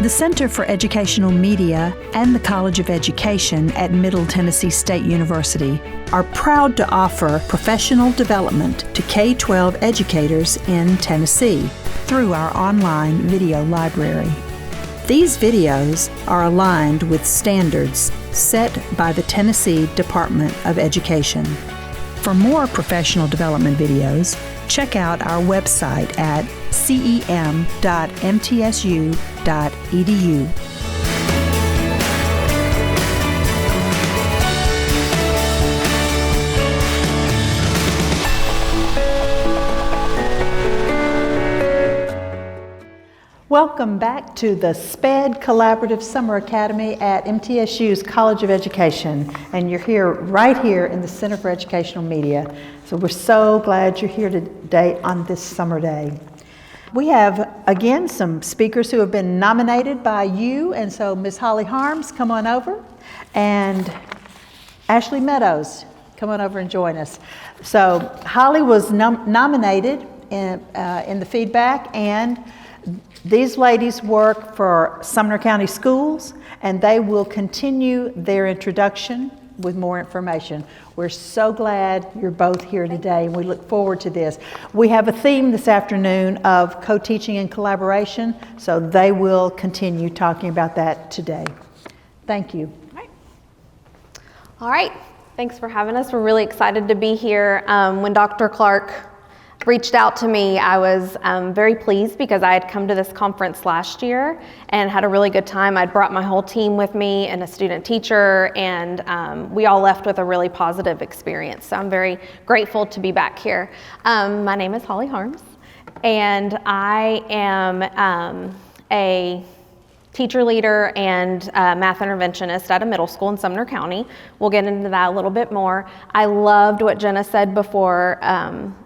The Center for Educational Media and the College of Education at Middle Tennessee State University are proud to offer professional development to K-12 educators in Tennessee through our online video library. These videos are aligned with standards set by the Tennessee Department of Education. For more professional development videos, check out our website at cem.mtsu.edu. Welcome back to the SPED Collaborative Summer Academy at MTSU's College of Education, and you're here right here in the Center for Educational Media. So we're so glad you're here today on this summer day. We have, again, some speakers who have been nominated by you, and so Ms. Holly Harms, come on over, and Ashley Meadows, come on over and join us. So Holly was nominated in the feedback, and these ladies work for Sumner County Schools, and they will continue their introduction with more information. We're so glad you're both here today, and we look forward to this. We have a theme this afternoon of co-teaching and collaboration, so they will continue talking about that today. Thank you. All right. Thanks for having us. We're really excited to be here. When Dr. Clark reached out to me, I was very pleased because I had come to this conference last year and had a really good time. I'd brought my whole team with me and a student teacher, and we all left with a really positive experience. So I'm very grateful to be back here. My name is Holly Harms, and I am a teacher leader and math interventionist at a middle school in Sumner County. We'll get into that a little bit more. I loved what Jenna said before,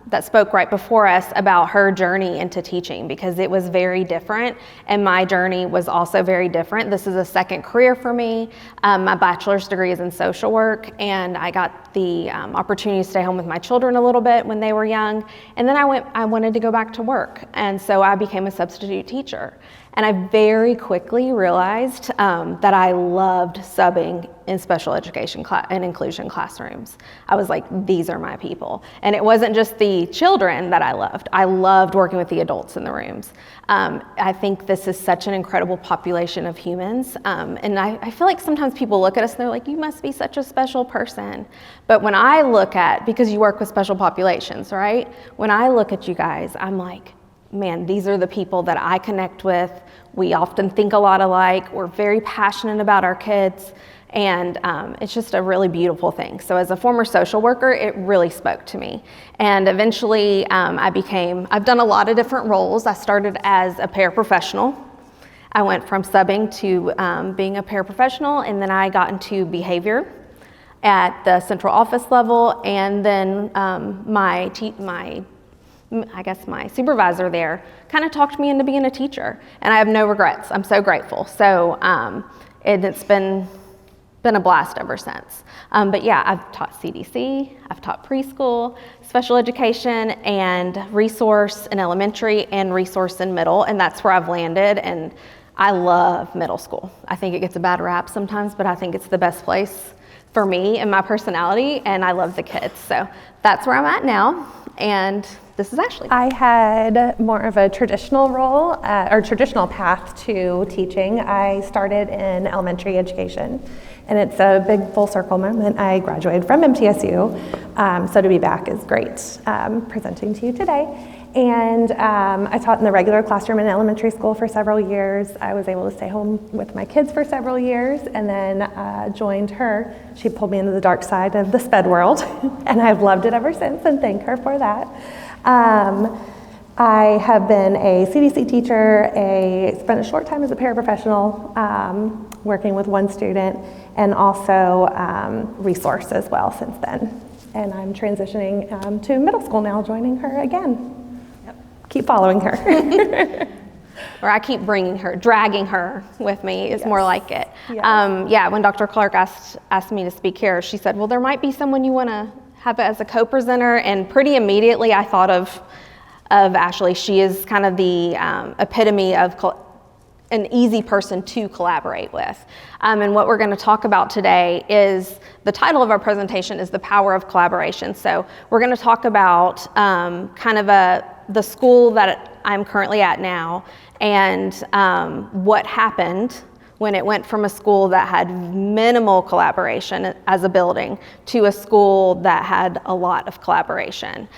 that spoke right before us about her journey into teaching, because it was very different, and my journey was also very different. This is a second career for me. My bachelor's degree is in social work, and I got the opportunity to stay home with my children a little bit when they were young, and then I wanted to go back to work, and so I became a substitute teacher. And I very quickly realized that I loved subbing in special education and inclusion classrooms. I was like, these are my people. And it wasn't just the children that I loved. I loved working with the adults in the rooms. I think this is such an incredible population of humans. And I feel like sometimes people look at us and they're like, you must be such a special person. But when I look at, because you work with special populations, right? When I look at you guys, I'm like, man, these are the people that I connect with. We often think a lot alike. We're very passionate about our kids, and it's just a really beautiful thing. So as a former social worker, it really spoke to me. And eventually I've done a lot of different roles. I started as a paraprofessional. I went from subbing to being a paraprofessional, and then I got into behavior at the central office level, and then my supervisor there kind of talked me into being a teacher, and I have no regrets. I'm so grateful. So it's been a blast ever since. But yeah, I've taught CDC, I've taught preschool, special education, and resource in elementary and resource in middle, and that's where I've landed. And I love middle school. I think it gets a bad rap sometimes, but I think it's the best place for me and my personality, and I love the kids. So that's where I'm at now, and this is Ashley. I had more of a traditional role, or traditional path to teaching. I started in elementary education, and it's a big full circle moment. I graduated from MTSU, so to be back is great presenting to you today. And I taught in the regular classroom in elementary school for several years. I was able to stay home with my kids for several years, and then joined her. She pulled me into the dark side of the SPED world, and I've loved it ever since, and thank her for that. I have been a CDC teacher, spent a short time as a paraprofessional, working with one student, and also resource as well since then. And I'm transitioning to middle school now, joining her again. Keep following her. Or I keep bringing her, dragging her with me is more like it. Yes. Yeah, when Dr. Clark asked me to speak here, she said, well, there might be someone you want to have it as a co-presenter, and pretty immediately I thought of Ashley. She is kind of the epitome of an easy person to collaborate with. And what we're going to talk about today is, the title of our presentation is The Power of Collaboration. So we're going to talk about the school that I'm currently at now, and what happened when it went from a school that had minimal collaboration as a building to a school that had a lot of collaboration.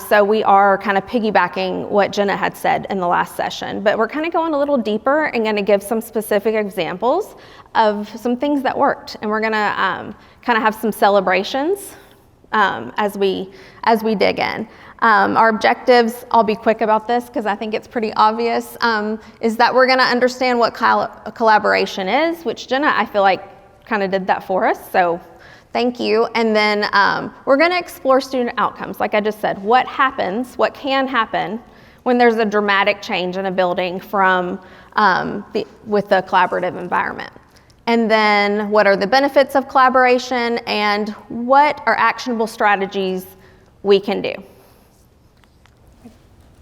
So we are kind of piggybacking what Jenna had said in the last session, but we're kind of going a little deeper and going to give some specific examples of some things that worked. And we're going to kind of have some celebrations as we dig in. Our objectives, I'll be quick about this because I think it's pretty obvious, is that we're going to understand what collaboration is, which Jenna, I feel like, kind of did that for us, so thank you. And then we're going to explore student outcomes. Like I just said, what can happen when there's a dramatic change in a building from with a collaborative environment. And then what are the benefits of collaboration, and what are actionable strategies we can do.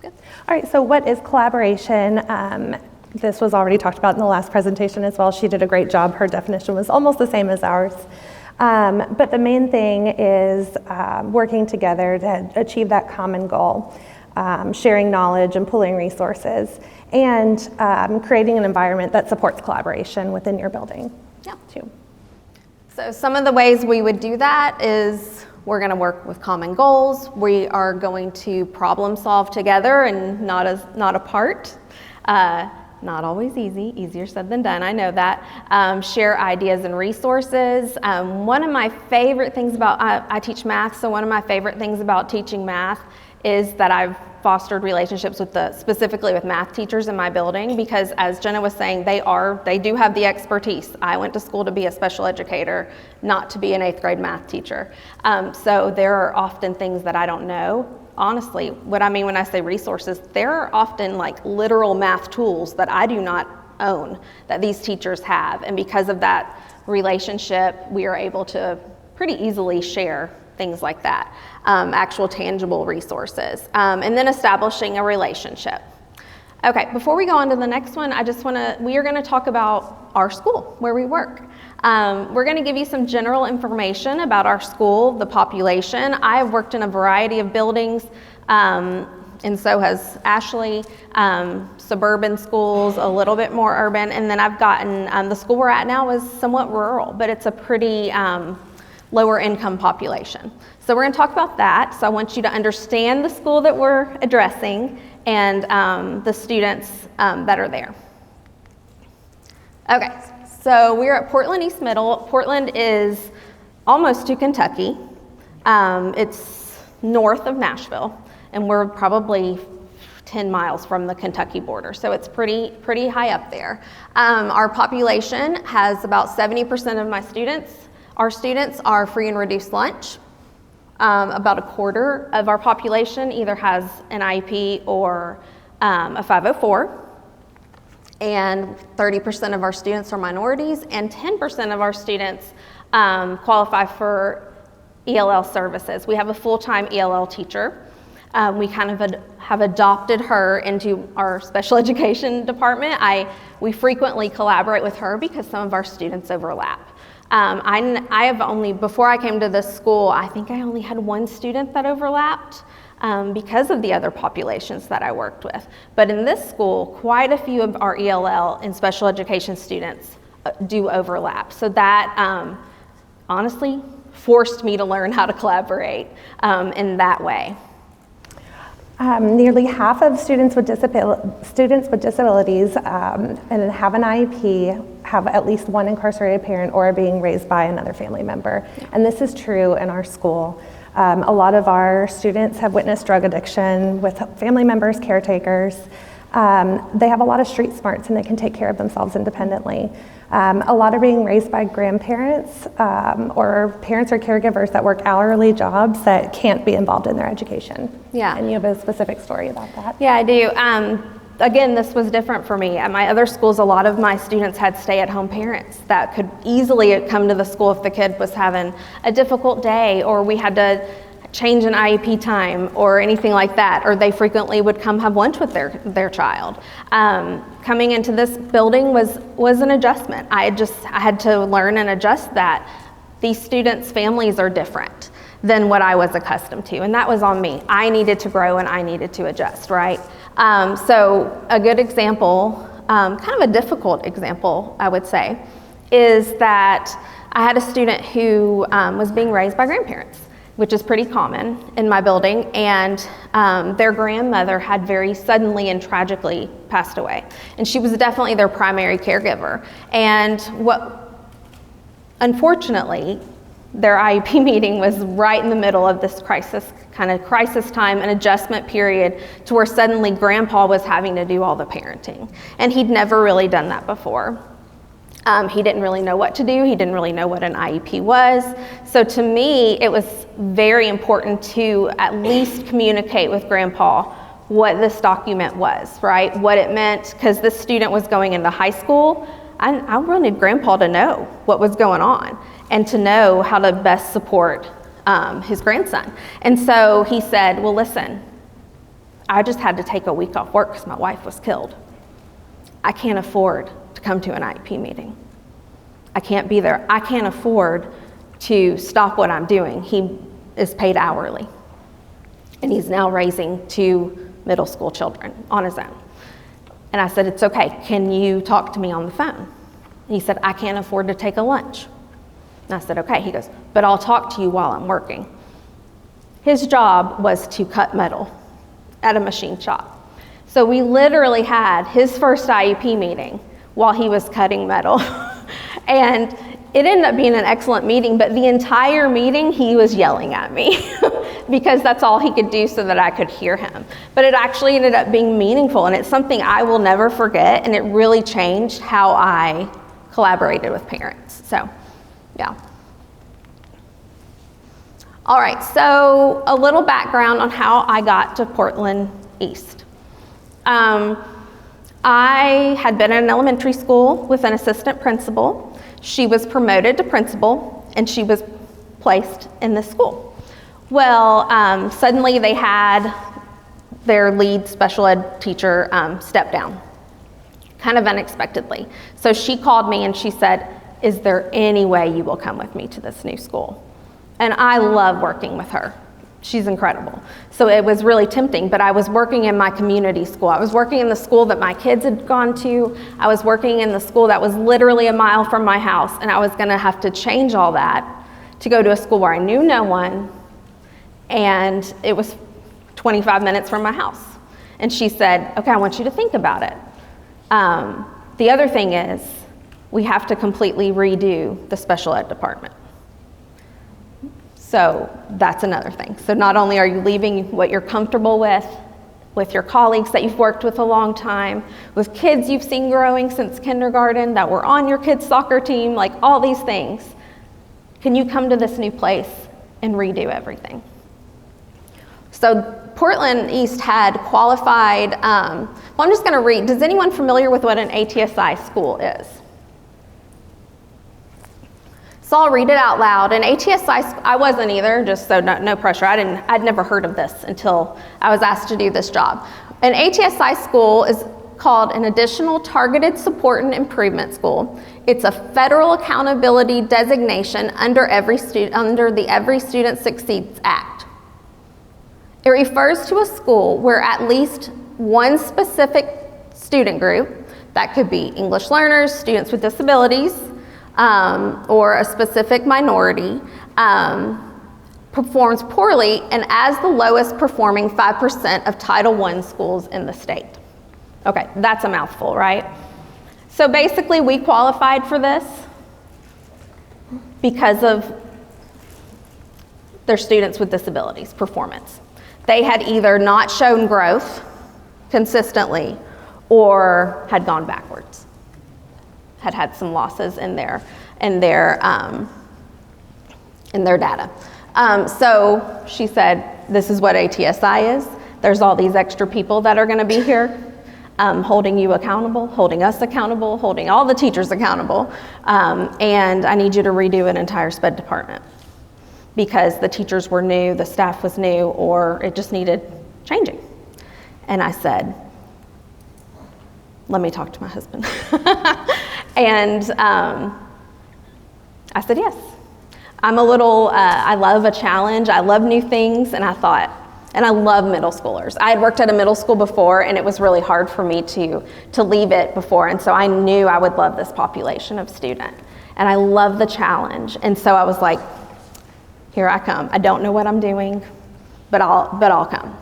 All right, so what is collaboration? This was already talked about in the last presentation as well. She did a great job. Her definition was almost the same as ours. But the main thing is working together to achieve that common goal, sharing knowledge and pooling resources, and creating an environment that supports collaboration within your building. Yeah. Too. So some of the ways we would do that is, we're going to work with common goals. We are going to problem solve together and not apart. Not always easy, easier said than done, I know that. Share ideas and resources. One of my favorite things about, I teach math, so one of my favorite things about teaching math is that I've fostered relationships specifically with math teachers in my building, because as Jenna was saying, they do have the expertise. I went to school to be a special educator, not to be an 8th grade math teacher. So there are often things that I don't know. Honestly, what I mean when I say resources, there are often like literal math tools that I do not own that these teachers have. And because of that relationship, we are able to pretty easily share things like that, actual tangible resources, and then establishing a relationship. Okay, before we go on to the next one, we are gonna talk about our school, where we work. We're gonna give you some general information about our school, the population. I have worked in a variety of buildings, and so has Ashley, suburban schools, a little bit more urban, and then I've gotten, the school we're at now is somewhat rural, but it's a pretty lower income population. So we're going to talk about that. So I want you to understand the school that we're addressing and the students that are there. Okay, so we're at Portland East Middle. Portland is almost to Kentucky. It's north of Nashville, and we're probably 10 miles from the Kentucky border, so it's pretty high up there. Our population has about 70% of my students. Our students are free and reduced lunch. About a quarter of our population either has an IEP or a 504. And 30% of our students are minorities, and 10% of our students qualify for ELL services. We have a full-time ELL teacher. We kind of have adopted her into our special education department. We frequently collaborate with her because some of our students overlap. I have only, before I came to this school, I think I only had one student that overlapped because of the other populations that I worked with. But in this school, quite a few of our ELL and special education students do overlap. So that honestly forced me to learn how to collaborate in that way. Nearly half of students with disabilities and have an IEP have at least one incarcerated parent or are being raised by another family member. And this is true in our school. A lot of our students have witnessed drug addiction with family members, caretakers. They have a lot of street smarts and they can take care of themselves independently. A lot are being raised by grandparents or parents or caregivers that work hourly jobs that can't be involved in their education. Yeah. And you have a specific story about that? Yeah, I do. Again, this was different for me. At my other schools, a lot of my students had stay-at-home parents that could easily come to the school if the kid was having a difficult day, or we had to change an IEP time or anything like that, or they frequently would come have lunch with their child. Coming into this building was an adjustment. I had to learn and adjust that these students' families are different than what I was accustomed to, and that was on me. I needed to grow and I needed to adjust, right? So a good example, kind of a difficult example, I would say, is that I had a student who was being raised by grandparents, which is pretty common in my building, and their grandmother had very suddenly and tragically passed away. And she was definitely their primary caregiver. And unfortunately, their IEP meeting was right in the middle of this crisis time and adjustment period to where suddenly grandpa was having to do all the parenting. And he'd never really done that before. He didn't really know what to do. He didn't really know what an IEP was. So to me, it was very important to at least communicate with grandpa what this document was, right? What it meant, because this student was going into high school. I wanted grandpa to know what was going on and to know how to best support his grandson. And so he said, well, listen, I just had to take a week off work because my wife was killed. I can't afford to come to an IEP meeting. I can't be there. I can't afford to stop what I'm doing. He is paid hourly, and he's now raising 2 middle school children on his own. And I said, it's okay, can you talk to me on the phone? And he said, I can't afford to take a lunch. And I said, okay. He goes, but I'll talk to you while I'm working. His job was to cut metal at a machine shop. So we literally had his first IEP meeting while he was cutting metal. And it ended up being an excellent meeting, but the entire meeting he was yelling at me because that's all he could do so that I could hear him. But it actually ended up being meaningful, and it's something I will never forget, and it really changed how I collaborated with parents. So, yeah. All right, so a little background on how I got to Portland East. I had been in an elementary school with an assistant principal. She was promoted to principal, and she was placed in this school. Well, suddenly they had their lead special ed teacher step down, kind of unexpectedly. So she called me and she said, is there any way you will come with me to this new school? And I love working with her. She's incredible. So it was really tempting, but I was working in my community school. I was working in the school that my kids had gone to. I was working in the school that was literally a mile from my house, and I was gonna have to change all that to go to a school where I knew no one, and it was 25 minutes from my house. And she said, okay, I want you to think about it. The other thing is, we have to completely redo the special ed department. So that's another thing. So not only are you leaving what you're comfortable with your colleagues that you've worked with a long time, with kids you've seen growing since kindergarten that were on your kids' soccer team, like all these things, can you come to this new place and redo everything? So Portland East had qualified, well, I'm just gonna read. Is anyone familiar with what an ATSI school is? So I'll read it out loud. An ATSI, I wasn't either, just so no pressure. I'd never heard of this until I was asked to do this job. An ATSI school is called an Additional Targeted Support and Improvement School. It's a federal accountability designation under the Every Student Succeeds Act. It refers to a school where at least one specific student group, that could be English learners, students with disabilities, or a specific minority, performs poorly and as the lowest performing 5% of Title I schools in the state. Okay, that's a mouthful, right? So basically we qualified for this because of their students with disabilities performance. They had either not shown growth consistently or had gone backwards. Had some losses in their data. So she said, this is what ATSI is. There's all these extra people that are gonna be here. holding you accountable, holding us accountable, holding all the teachers accountable, and I need you to redo an entire SPED department because the teachers were new, the staff was new, or it just needed changing. And I said, let me talk to my husband. And I said, yes. I'm a little, I love a challenge, I love new things, and I thought, and I love middle schoolers. I had worked at a middle school before, and it was really hard for me to leave it before, and so I knew I would love this population of student. And I love the challenge, and so I was like, here I come. I don't know what I'm doing, but I'll come.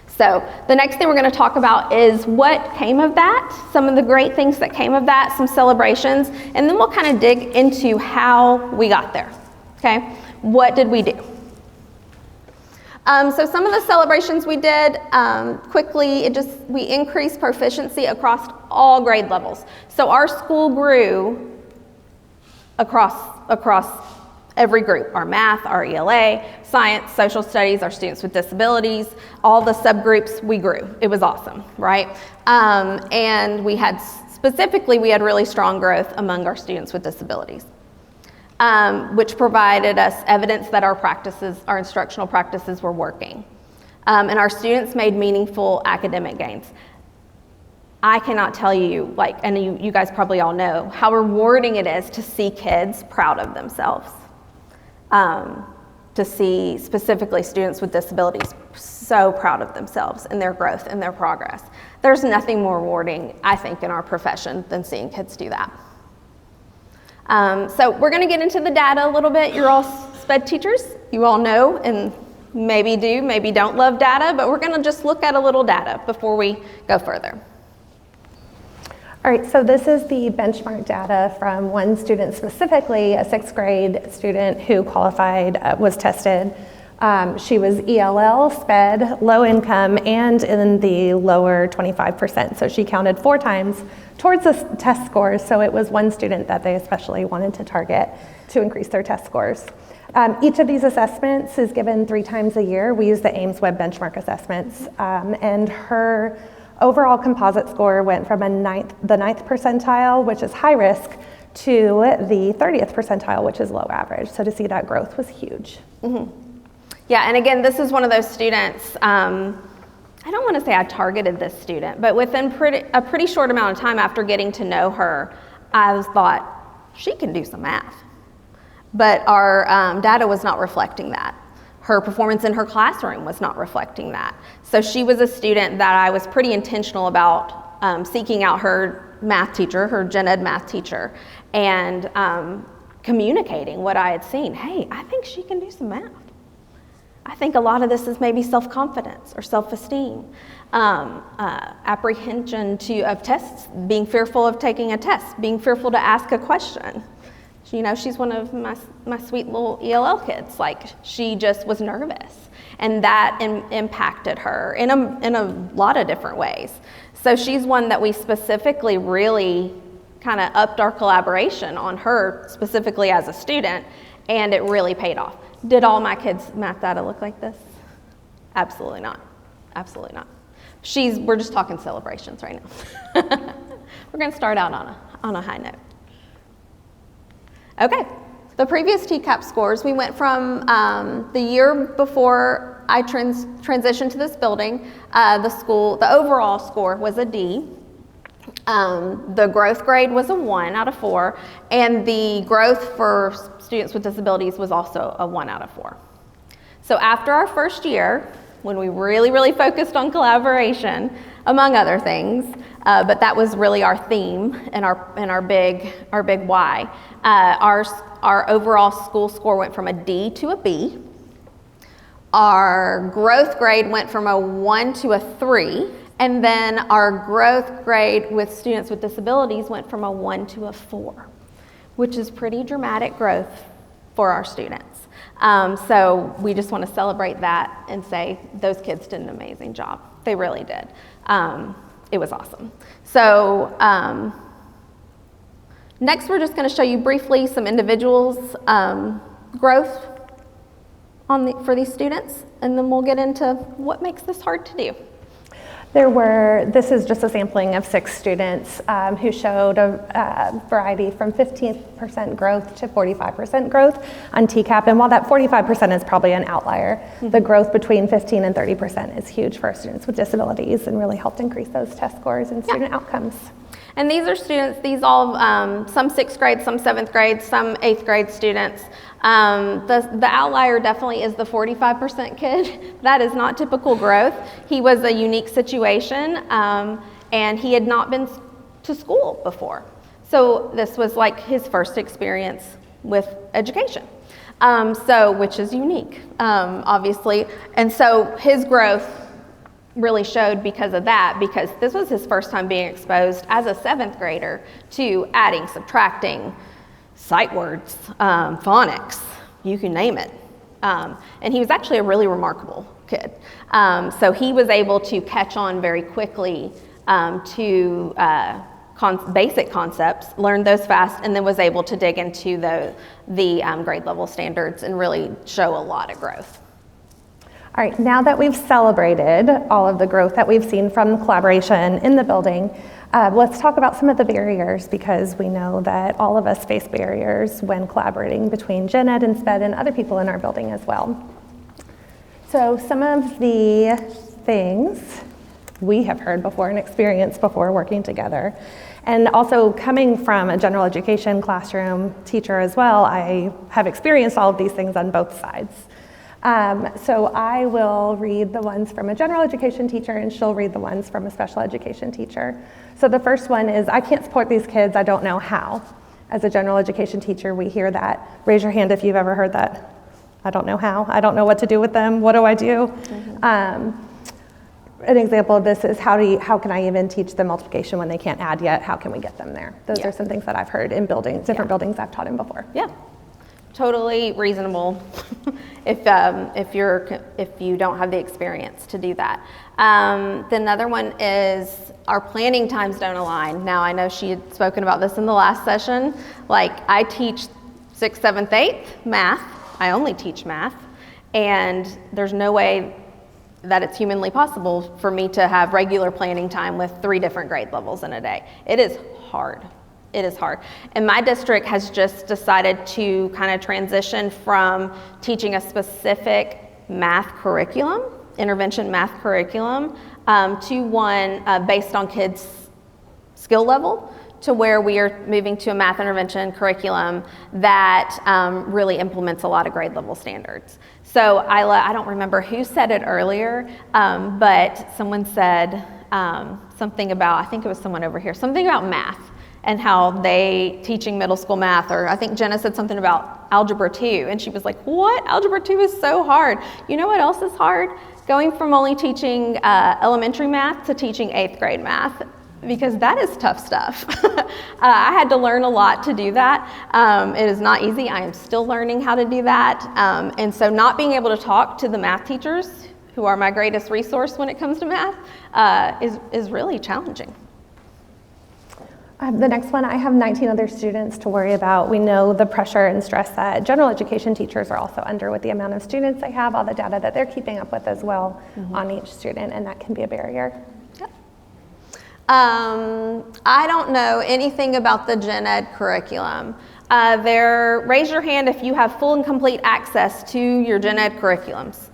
So the next thing we're going to talk about is what came of that, some of the great things that came of that, some celebrations, and then we'll kind of dig into how we got there, okay? What did we do? So some of the celebrations we did, quickly, we increased proficiency across all grade levels. So our school grew across every group, our math, our ELA, science, social studies, our students with disabilities, all the subgroups, we grew. It was awesome, right? And we had really strong growth among our students with disabilities, which provided us evidence that our instructional practices were working. And our students made meaningful academic gains. I cannot tell you, and you guys probably all know, how rewarding it is to see kids proud of themselves. To see specifically students with disabilities so proud of themselves and their growth and their progress. There's nothing more rewarding, I think, in our profession than seeing kids do that. So we're going to get into the data a little bit. You're all SPED teachers. You all know and maybe don't love data, but we're going to just look at a little data before we go further. All right, so this is the benchmark data from one student specifically, a 6th grade student who qualified, was tested. She was ELL, SPED, low income, and in the lower 25%. So she counted 4 times towards the test scores. So it was one student that they especially wanted to target to increase their test scores. Each of these assessments is given 3 times a year. We use the Ames Web Benchmark assessments, and her overall composite score went from the 9th percentile, which is high risk, to the 30th percentile, which is low average. So to see that growth was huge. Mm-hmm. Yeah, and again, this is one of those students, I don't want to say I targeted this student, but within a pretty short amount of time after getting to know her, I thought, she can do some math. But our data was not reflecting that. Her performance in her classroom was not reflecting that. So she was a student that I was pretty intentional about seeking out her math teacher, her gen ed math teacher, and communicating what I had seen. Hey, I think she can do some math. I think a lot of this is maybe self-confidence or self-esteem, apprehension of tests, being fearful of taking a test, being fearful to ask a question. You know, she's one of my sweet little ELL kids. She just was nervous, and that impacted her in a lot of different ways. So she's one that we specifically really kind of upped our collaboration on her specifically as a student, and it really paid off. Did all my kids' math data look like this? Absolutely not. Absolutely not. We're just talking celebrations right now. We're going to start out on a high note. Okay, the previous TCAP scores, we went from the year before I transitioned to this building, the overall score was a D. The growth grade was a 1 out of 4, and the growth for students with disabilities was also a 1 out of 4. So after our first year, when we really focused on collaboration, among other things, but that was really our theme and our big why. Our overall school score went from a D to a B. Our growth grade went from a 1 to a 3, and then our growth grade with students with disabilities went from a 1 to a 4, which is pretty dramatic growth for our students. So we just want to celebrate that and say those kids did an amazing job. They really did. It was awesome. So next we're just going to show you briefly some individuals' growth for these students, and then we'll get into what makes this hard to do. This is just a sampling of 6 students who showed a variety from 15% growth to 45% growth on TCAP. And while that 45% is probably an outlier, the growth between 15 and 30% is huge for students with disabilities and really helped increase those test scores and student outcomes. And these are students, these all, some 6th grade, some 7th grade, some 8th grade students. The outlier definitely is the 45% kid. That is not typical growth. He was a unique situation, and he had not been to school before. So this was like his first experience with education, which is unique, obviously. And so his growth really showed because of that, because this was his first time being exposed as a 7th grader to adding, subtracting, sight words, phonics, you can name it. And he was actually a really remarkable kid. So he was able to catch on very quickly to basic concepts, learned those fast, and then was able to dig into the grade level standards and really show a lot of growth. All right, now that we've celebrated all of the growth that we've seen from the collaboration in the building, let's talk about some of the barriers, because we know that all of us face barriers when collaborating between Gen Ed and SPED and other people in our building as well. So some of the things we have heard before and experienced before working together, and also coming from a general education classroom teacher as well, I have experienced all of these things on both sides. So I will read the ones from a general education teacher, and she'll read the ones from a special education teacher. So the first one is, I can't support these kids, I don't know how. As a general education teacher, we hear that. Raise your hand if you've ever heard that. I don't know how, I don't know what to do with them, what do I do? An example of this is, how can I even teach them multiplication when they can't add yet? How can we get them there? Those are some things that I've heard in buildings, different buildings I've taught in before. Yeah. Totally reasonable if you don't have the experience to do that. The another one is our planning times don't align. Now I know she had spoken about this in the last session. Like, I teach 6th, 7th, 8th math. I only teach math, and there's no way that it's humanly possible for me to have regular planning time with 3 different grade levels in a day. It is hard. It is hard. And my district has just decided to kind of transition from teaching a specific math curriculum, intervention math curriculum, to one based on kids' skill level, to where we are moving to a math intervention curriculum that really implements a lot of grade level standards. So I don't remember who said it earlier, but someone said something about, I think it was someone over here, something about math and how they teaching middle school math, or I think Jenna said something about Algebra 2, and she was like, what? Algebra 2 is so hard. You know what else is hard? Going from only teaching elementary math to teaching 8th grade math, because that is tough stuff. I had to learn a lot to do that. It is not easy. I am still learning how to do that. And so not being able to talk to the math teachers, who are my greatest resource when it comes to math, is really challenging. The next one, I have 19 other students to worry about. We know the pressure and stress that general education teachers are also under with the amount of students they have, all the data that they're keeping up with as well on each student, and that can be a barrier. Yep. I don't know anything about the Gen Ed curriculum. Raise your hand if you have full and complete access to your Gen Ed curriculums.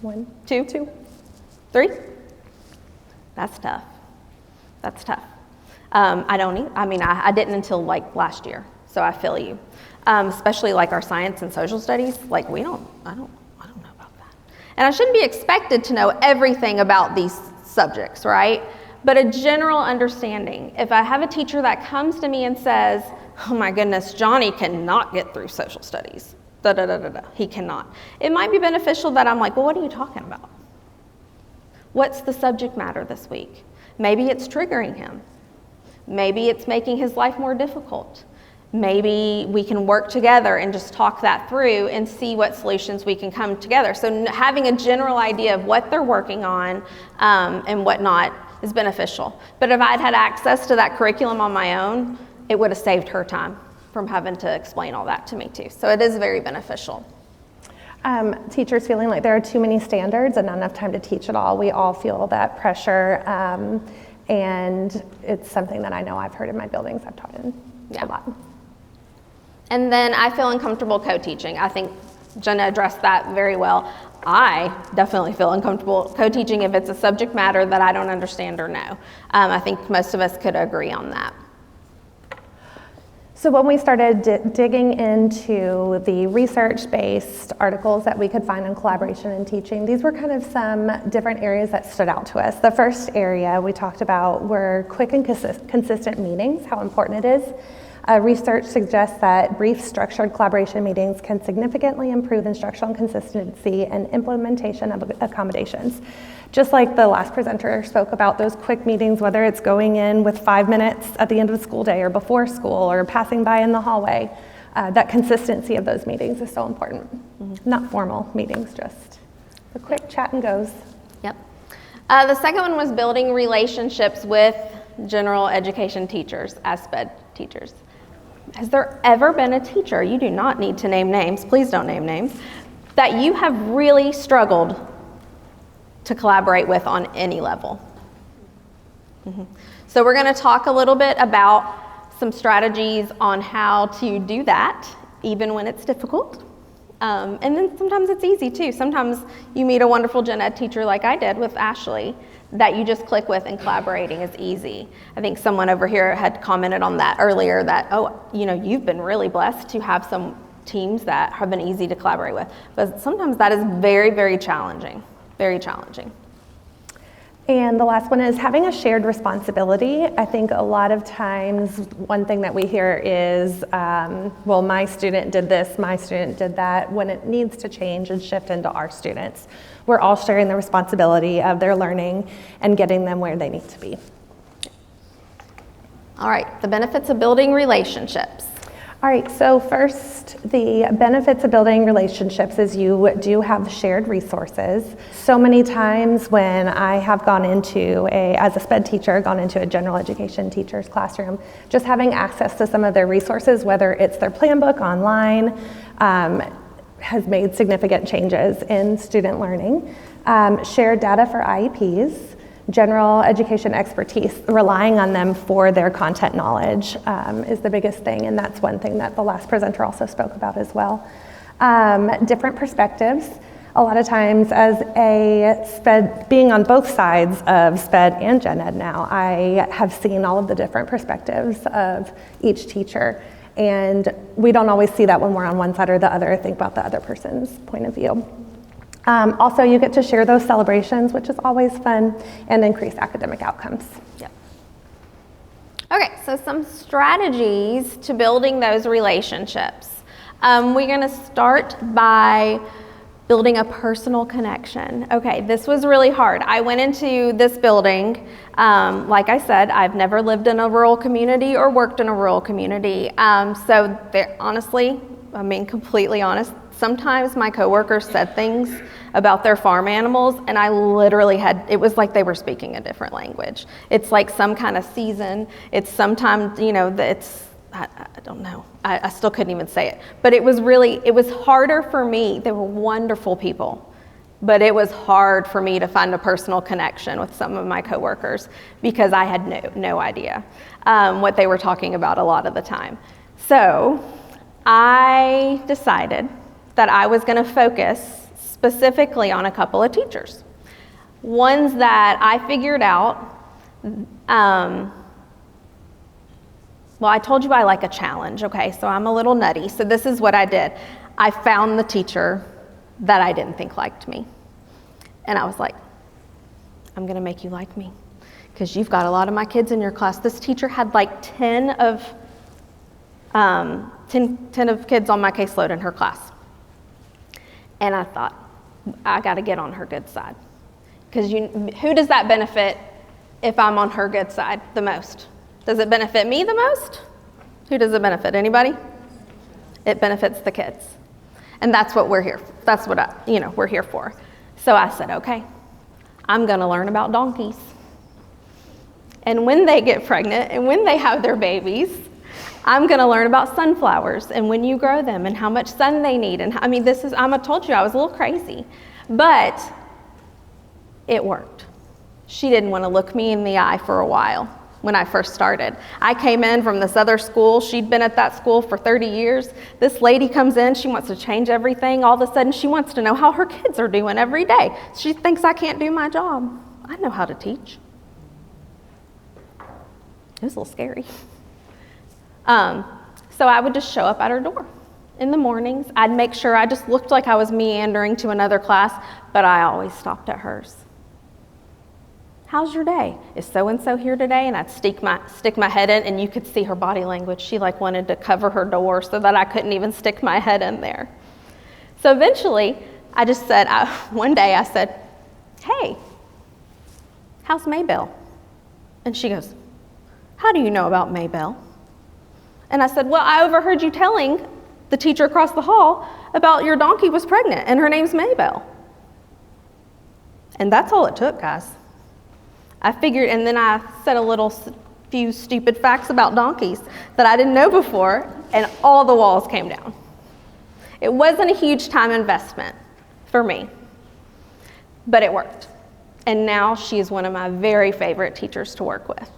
1, 2, 3. That's tough. That's tough. I didn't until like last year, so I feel you. Especially like our science and social studies, like I don't know about that. And I shouldn't be expected to know everything about these subjects, right? But a general understanding. If I have a teacher that comes to me and says, oh my goodness, Johnny cannot get through social studies, he cannot. It might be beneficial that I'm like, well, what are you talking about? What's the subject matter this week? Maybe it's triggering him. Maybe it's making his life more difficult. Maybe we can work together and just talk that through and see what solutions we can come together. So having a general idea of what they're working on and whatnot is beneficial. But if I'd had access to that curriculum on my own, it would have saved her time from having to explain all that to me too. So it is very beneficial. Teachers feeling like there are too many standards and not enough time to teach it all. We all feel that pressure, and it's something that I know I've heard in my buildings I've taught in a lot. And then I feel uncomfortable co-teaching. I think Jenna addressed that very well. I definitely feel uncomfortable co-teaching if it's a subject matter that I don't understand or know. I think most of us could agree on that. So when we started digging into the research-based articles that we could find on collaboration and teaching, these were kind of some different areas that stood out to us. The first area we talked about were quick and consistent meetings, how important it is. Research suggests that brief, structured collaboration meetings can significantly improve instructional consistency and implementation of accommodations. Just like the last presenter spoke about those quick meetings, whether it's going in with 5 minutes at the end of the school day or before school or passing by in the hallway, that consistency of those meetings is so important. Not formal meetings, just a quick chat and goes. Yep. The second one was building relationships with general education teachers, as SPED teachers. Has there ever been a teacher, you do not need to name names, please don't name names, that you have really struggled to collaborate with on any level? So we're going to talk a little bit about some strategies on how to do that, even when it's difficult. And then sometimes it's easy too. Sometimes you meet a wonderful gen ed teacher like I did with Ashley that you just click with, and collaborating is easy. I think someone over here had commented on that earlier that, oh, you know, you've been really blessed to have some teams that have been easy to collaborate with. But sometimes that is very, very challenging. Very challenging. And the last one is having a shared responsibility. I think a lot of times one thing that we hear is, well, my student did this, my student did that, when it needs to change and shift into our students. We're all sharing the responsibility of their learning and getting them where they need to be. All right, the benefits of building relationships. All right, so first, the benefits of building relationships is you do have shared resources. So many times when I have gone into as a SPED teacher, gone into a general education teacher's classroom, just having access to some of their resources, whether it's their plan book online, has made significant changes in student learning. Shared data for IEPs. General education expertise, relying on them for their content knowledge is the biggest thing, and that's one thing that the last presenter also spoke about as well. Different perspectives. A lot of times as a SPED, being on both sides of SPED and Gen Ed now, I have seen all of the different perspectives of each teacher, and we don't always see that when we're on one side or the other, think about the other person's point of view. Also, you get to share those celebrations, which is always fun, and increase academic outcomes. Yep. Okay, so some strategies to building those relationships. We're going to start by building a personal connection. Okay, this was really hard. I went into this building, like I said, I've never lived in a rural community or worked in a rural community. So honestly, I mean, completely honest, sometimes my coworkers said things about their farm animals, and I literally it was like they were speaking a different language. It's like some kind of season. It's sometimes, you know, I don't know. I still couldn't even say it. But it was harder for me. They were wonderful people, but it was hard for me to find a personal connection with some of my coworkers because I had no idea what they were talking about a lot of the time. So I decided that I was going to focus specifically on a couple of teachers. Ones that I figured out, well, I told you I like a challenge, okay, so I'm a little nutty. So this is what I did. I found the teacher that I didn't think liked me. And I was like, I'm going to make you like me because you've got a lot of my kids in your class. This teacher had like 10 of kids on my caseload in her class. And I thought, I got to get on her good side. Because who does that benefit if I'm on her good side the most? Does it benefit me the most? Who does it benefit? Anybody? It benefits the kids. And that's what we're here for. That's what we're here for. So I said, okay, I'm going to learn about donkeys. And when they get pregnant and when they have their babies, I'm going to learn about sunflowers and when you grow them and how much sun they need. And I mean, I told you I was a little crazy, but it worked. She didn't want to look me in the eye for a while when I first started. I came in from this other school. She'd been at that school for 30 years. This lady comes in, she wants to change everything. All of a sudden, she wants to know how her kids are doing every day. She thinks I can't do my job. I know how to teach. It was a little scary. So I would just show up at her door in the mornings. I'd make sure I just looked like I was meandering to another class, but I always stopped at hers. How's your day? Is so-and-so here today? And I'd stick my head in, and you could see her body language. She wanted to cover her door so that I couldn't even stick my head in there. So eventually, I just said, one day I said, hey, how's Maybelle? And she goes, how do you know about Maybelle? And I said, well, I overheard you telling the teacher across the hall about your donkey was pregnant and her name's Maybelle. And that's all it took, guys. I figured, and then I said few stupid facts about donkeys that I didn't know before, and all the walls came down. It wasn't a huge time investment for me, but it worked. And now she is one of my very favorite teachers to work with.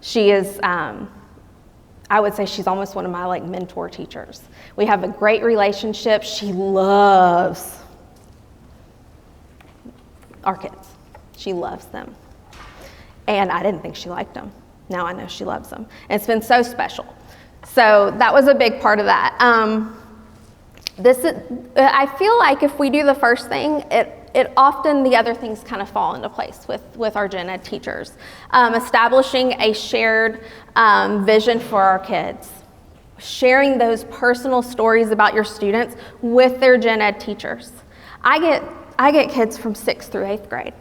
She is, I would say she's almost one of my mentor teachers. We have a great relationship. She loves our kids. She loves them. And I didn't think she liked them. Now I know she loves them. And it's been so special. So that was a big part of that. I feel like if we do the first thing, it often the other things kind of fall into place with our gen ed teachers. Establishing a shared vision for our kids. Sharing those personal stories about your students with their gen ed teachers. I get kids from 6th through 8th grade.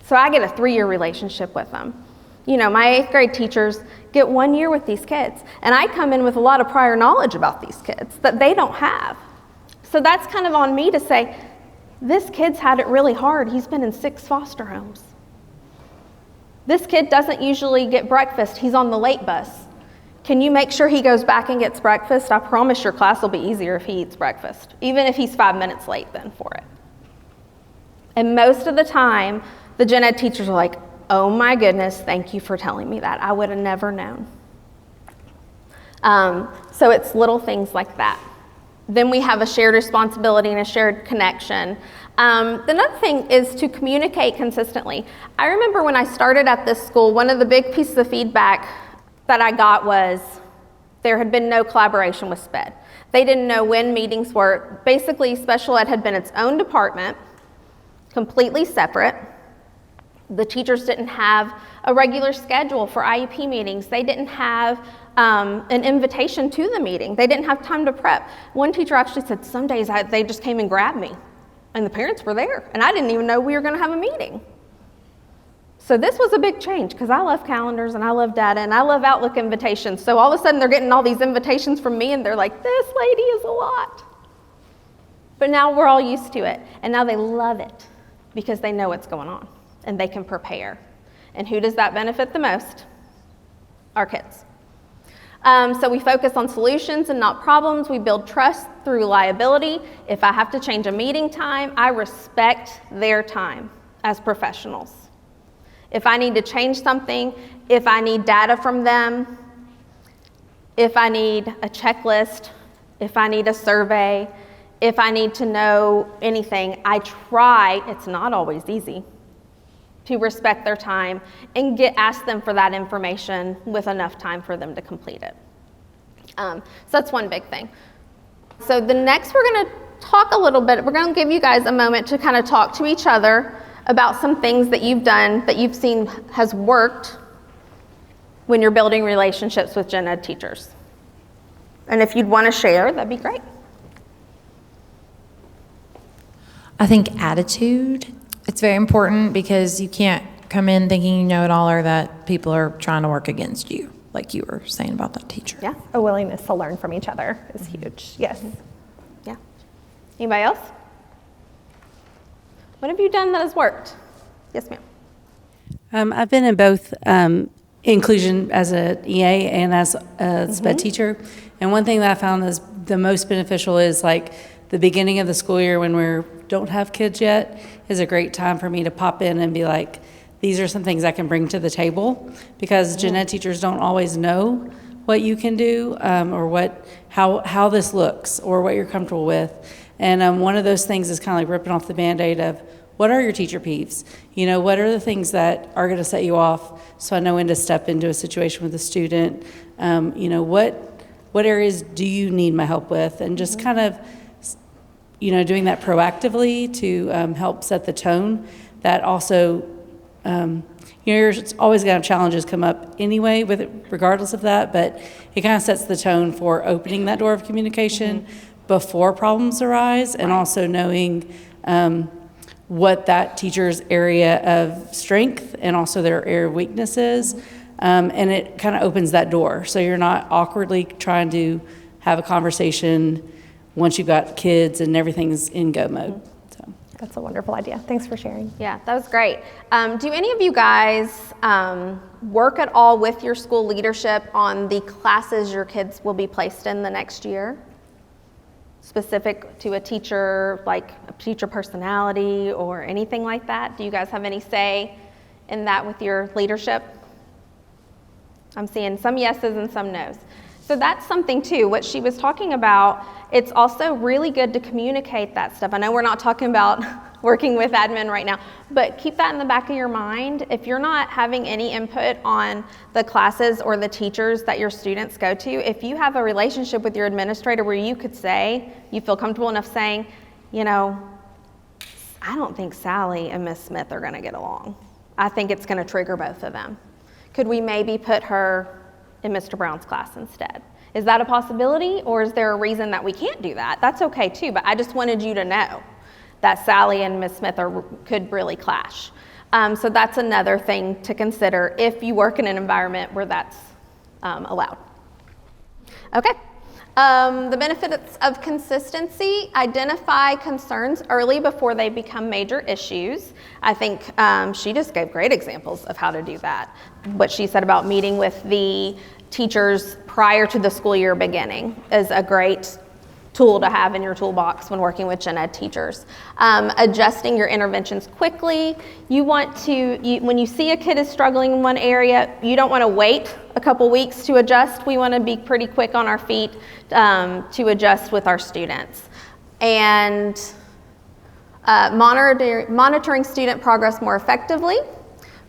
So I get a 3-year relationship with them. You know, my 8th grade teachers get 1 year with these kids, and I come in with a lot of prior knowledge about these kids that they don't have. So that's kind of on me to say, this kid's had it really hard. He's been in 6 foster homes. This kid doesn't usually get breakfast. He's on the late bus. Can you make sure he goes back and gets breakfast? I promise your class will be easier if he eats breakfast, even if he's 5 minutes late then for it. And most of the time, the gen ed teachers are like, oh my goodness, thank you for telling me that. I would have never known. So it's little things like that. Then we have a shared responsibility and a shared connection. Another thing is to communicate consistently. I remember when I started at this school, one of the big pieces of feedback that I got was there had been no collaboration with SPED. They didn't know when meetings were. Basically, special ed had been its own department, completely separate. The teachers didn't have a regular schedule for IEP meetings. They didn't have an invitation to the meeting. They didn't have time to prep. One teacher actually said some days they just came and grabbed me, and the parents were there, and I didn't even know we were going to have a meeting. So this was a big change because I love calendars and I love data and I love Outlook invitations. So all of a sudden they're getting all these invitations from me and they're like, this lady is a lot. But now we're all used to it, and now they love it because they know what's going on and they can prepare. And who does that benefit the most? Our kids. So we focus on solutions and not problems. We build trust through reliability. If I have to change a meeting time, I respect their time as professionals. If I need to change something, if I need data from them, if I need a checklist, if I need a survey, if I need to know anything, I try, it's not always easy, to respect their time and ask them for that information with enough time for them to complete it. So that's one big thing. So the next we're going to talk a little bit, we're going to give you guys a moment to kind of talk to each other about some things that you've done that you've seen has worked when you're building relationships with gen ed teachers. And if you'd want to share, that'd be great. I think attitude, it's very important because you can't come in thinking you know it all or that people are trying to work against you, like you were saying about that teacher. Yeah. A willingness to learn from each other is huge, yes. Yeah. Anybody else? What have you done that has worked? Yes, ma'am. I've been in both inclusion as an EA and as a SPED teacher. And one thing that I found is the most beneficial is like the beginning of the school year when we don't have kids yet is a great time for me to pop in and be like, these are some things I can bring to the table, because gen ed teachers don't always know what you can do, or how this looks, or what you're comfortable with. And one of those things is kind of like ripping off the Band-Aid of, what are your teacher peeves? You know, what are the things that are going to set you off, so I know when to step into a situation with a student? You know, what areas do you need my help with? And just kind of, you know, doing that proactively to help set the tone. That also, you know, you're always going to have challenges come up anyway, with it, regardless of that, but it kind of sets the tone for opening that door of communication before problems arise, and also knowing what that teacher's area of strength and also their area of weakness is. And it kind of opens that door, so you're not awkwardly trying to have a conversation once you've got kids and everything's in go mode. So That's a wonderful idea. Thanks for sharing. Yeah, that was great. Do any of you guys work at all with your school leadership on the classes your kids will be placed in the next year? Specific to a teacher, like a teacher personality or anything like that? Do you guys have any say in that with your leadership? I'm seeing some yeses and some nos. So that's something too, what she was talking about. It's also really good to communicate that stuff. I know we're not talking about working with admin right now, but keep that in the back of your mind. If you're not having any input on the classes or the teachers that your students go to, if you have a relationship with your administrator where you could say, you feel comfortable enough saying, you know, I don't think Sally and Miss Smith are gonna get along. I think it's gonna trigger both of them. Could we maybe put her in Mr. Brown's class instead? Is that a possibility, or is there a reason that we can't do that? That's okay too, but I just wanted you to know that Sally and Miss Smith could really clash. So that's another thing to consider if you work in an environment where that's allowed. Okay. The benefits of consistency: identify concerns early before they become major issues. I think she just gave great examples of how to do that. What she said about meeting with the teachers prior to the school year beginning is a great tool to have in your toolbox when working with gen ed teachers. Adjusting your interventions quickly. You want to, when you see a kid is struggling in one area, you don't want to wait a couple weeks to adjust. We want to be pretty quick on our feet to adjust with our students. And monitoring student progress more effectively.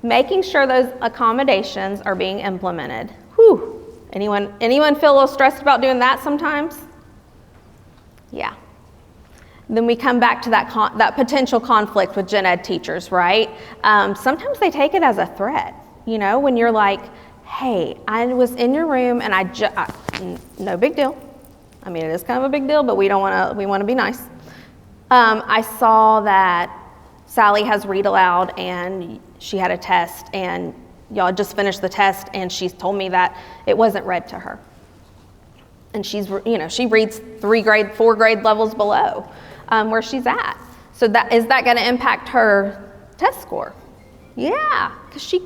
Making sure those accommodations are being implemented. Whew. Anyone feel a little stressed about doing that sometimes? Yeah. Then we come back to that potential conflict with gen ed teachers, right? Sometimes they take it as a threat, you know, when you're like, hey, I was in your room and no big deal. I mean, it is kind of a big deal, but we want to be nice. I saw that Sally has read aloud and she had a test, and y'all just finished the test, and she's told me that it wasn't read to her. And she's, you know, she reads 4 grade levels below where she's at. So is that going to impact her test score? Yeah, because she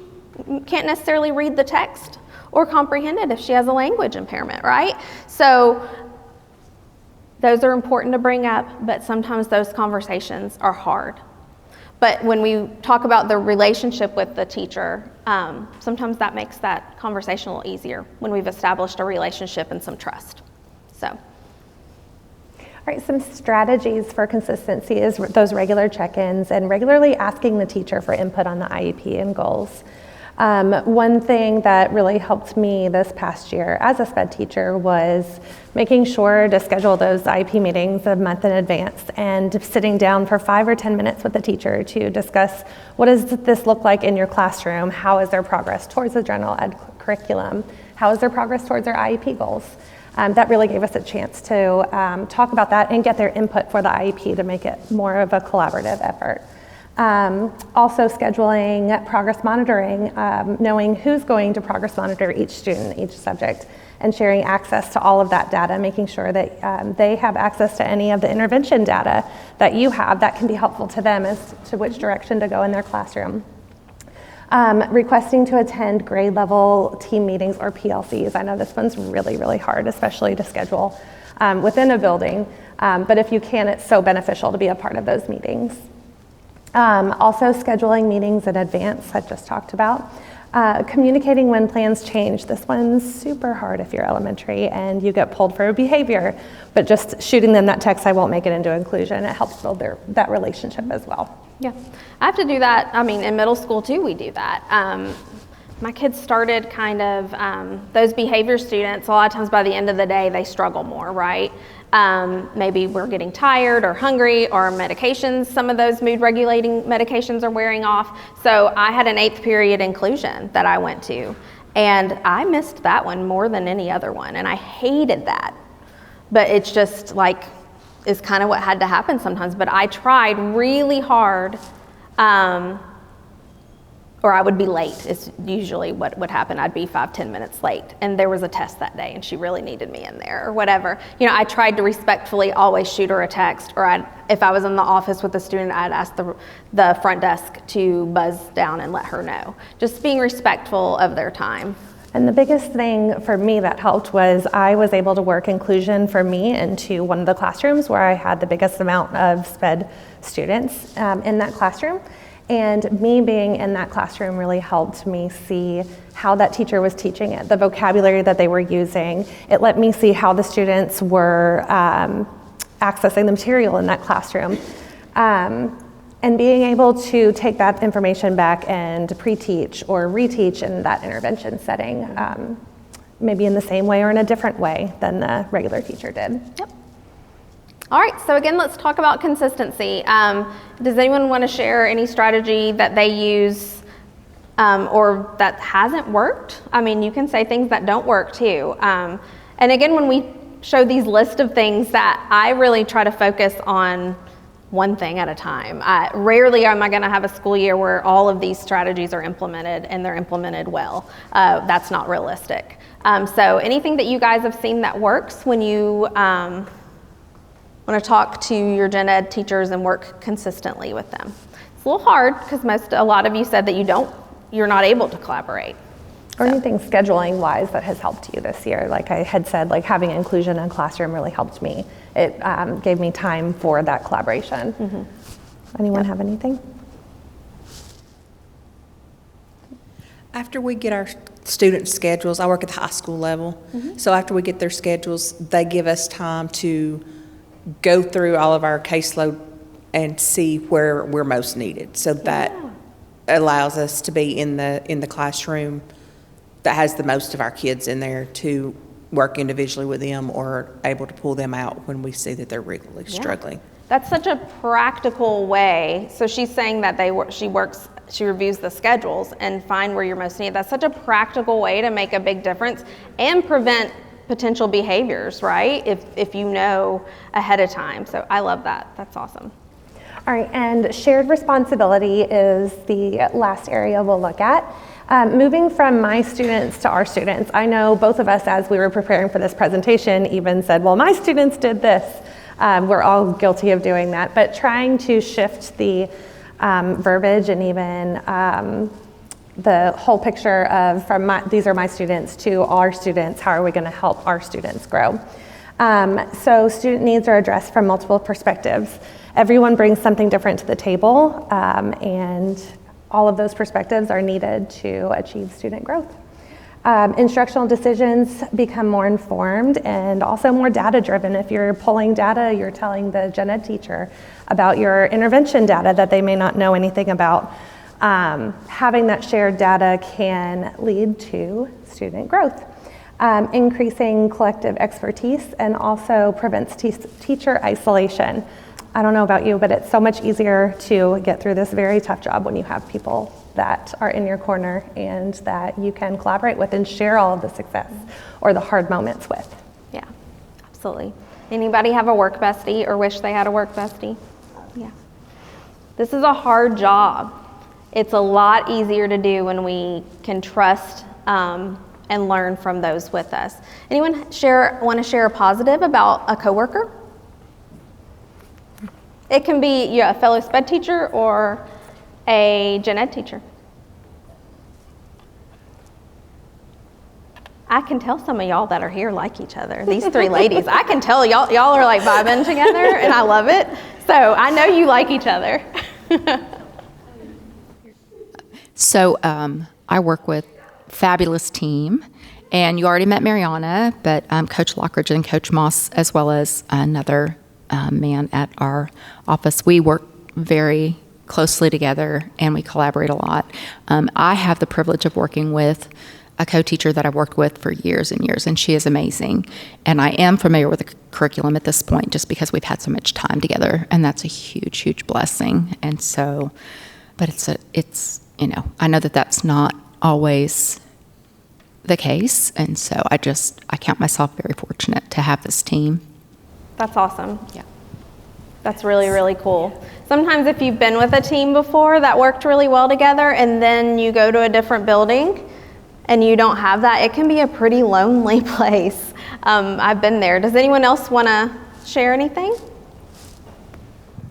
can't necessarily read the text or comprehend it if she has a language impairment, right? So those are important to bring up, but sometimes those conversations are hard. But when we talk about the relationship with the teacher, sometimes that makes that conversation a little easier when we've established a relationship and some trust. So. All right, some strategies for consistency is those regular check-ins and regularly asking the teacher for input on the IEP and goals. One thing that really helped me this past year as a SPED teacher was making sure to schedule those IEP meetings a month in advance and sitting down for 5 or 10 minutes with the teacher to discuss, what does this look like in your classroom? How is their progress towards the general ed curriculum? How is their progress towards their IEP goals? That really gave us a chance to talk about that and get their input for the IEP to make it more of a collaborative effort. Also scheduling progress monitoring, knowing who's going to progress monitor each student, each subject, and sharing access to all of that data, making sure that they have access to any of the intervention data that you have that can be helpful to them as to which direction to go in their classroom. Requesting to attend grade level team meetings or PLCs. I know this one's really, really hard, especially to schedule within a building, but if you can, it's so beneficial to be a part of those meetings. Also scheduling meetings in advance, I just talked about. Communicating when plans change. This one's super hard if you're elementary and you get pulled for a behavior, but just shooting them that text, I won't make it into inclusion, it helps build that relationship as well. Yeah, I have to do that. I mean, in middle school too, we do that. My kids started kind of, those behavior students, a lot of times by the end of the day, they struggle more, right? Maybe we're getting tired or hungry, or medications, some of those mood regulating medications are wearing off. So I had an 8th period inclusion that I went to, and I missed that one more than any other one, and I hated that. But it's just like, is kind of what had to happen sometimes. But I tried really hard, or I would be late is usually what would happen. I'd be 5-10 minutes late, and there was a test that day and she really needed me in there or whatever. You know, I tried to respectfully always shoot her a text, or if I was in the office with a student, I'd ask the front desk to buzz down and let her know. Just being respectful of their time. And the biggest thing for me that helped was I was able to work inclusion for me into one of the classrooms where I had the biggest amount of SPED students in that classroom. And me being in that classroom really helped me see how that teacher was teaching it, the vocabulary that they were using. It let me see how the students were accessing the material in that classroom. And being able to take that information back and pre-teach or reteach in that intervention setting, maybe in the same way or in a different way than the regular teacher did. Yep. All right, so again, let's talk about consistency. Does anyone want to share any strategy that they use or that hasn't worked? I mean, you can say things that don't work too. And again, when we show these lists of things, that I really try to focus on one thing at a time. Rarely am I going to have a school year where all of these strategies are implemented and they're implemented well. That's not realistic. So anything that you guys have seen that works when you want to talk to your gen ed teachers and work consistently with them. It's a little hard because a lot of you said that you're not able to collaborate. Or anything scheduling wise that has helped you this year. Like I had said, like having inclusion in classroom really helped me. It gave me time for that collaboration. Mm-hmm. Anyone have anything? After we get our student schedules, I work at the high school level, so after we get their schedules, they give us time to go through all of our caseload and see where we're most needed. So that allows us to be in the classroom that has the most of our kids in there to work individually with them, or able to pull them out when we see that they're really struggling. That's such a practical way. So she's saying that she reviews the schedules and find where you're most needed. That's such a practical way to make a big difference and prevent potential behaviors, right? If you know ahead of time. So I love that. That's awesome. All right, and shared responsibility is the last area we'll look at. Moving from my students to our students, I know both of us, as we were preparing for this presentation, even said, well, my students did this. We're all guilty of doing that, but trying to shift the verbiage and even the whole picture of these are my students to our students, how are we going to help our students grow? So student needs are addressed from multiple perspectives. Everyone brings something different to the table, and all of those perspectives are needed to achieve student growth. Instructional decisions become more informed and also more data-driven. If you're pulling data, you're telling the gen ed teacher about your intervention data that they may not know anything about. Having that shared data can lead to student growth. Increasing collective expertise and also prevents teacher isolation. I don't know about you, but it's so much easier to get through this very tough job when you have people that are in your corner and that you can collaborate with and share all of the success or the hard moments with. Yeah, absolutely. Anybody have a work bestie or wish they had a work bestie? Yeah. This is a hard job. It's a lot easier to do when we can trust and learn from those with us. Anyone want to share a positive about a coworker? It can be a fellow SPED teacher or a gen ed teacher. I can tell some of y'all that are here like each other. These three ladies, I can tell y'all are like vibing together, and I love it. So I know you like each other. So I work with fabulous team, and you already met Mariana, but Coach Lockridge and Coach Moss, as well as another man at our office, we work very closely together and we collaborate a lot. I have the privilege of working with a co-teacher that I've worked with for years and years, and she is amazing. And I am familiar with the curriculum at this point just because we've had so much time together, and that's a huge, huge blessing. And so, but it's you know, I know that that's not always the case, and so I count myself very fortunate to have this team. That's awesome. Yeah. That's really, really cool. Sometimes if you've been with a team before that worked really well together and then you go to a different building and you don't have that, it can be a pretty lonely place. I've been there. Does anyone else want to share anything?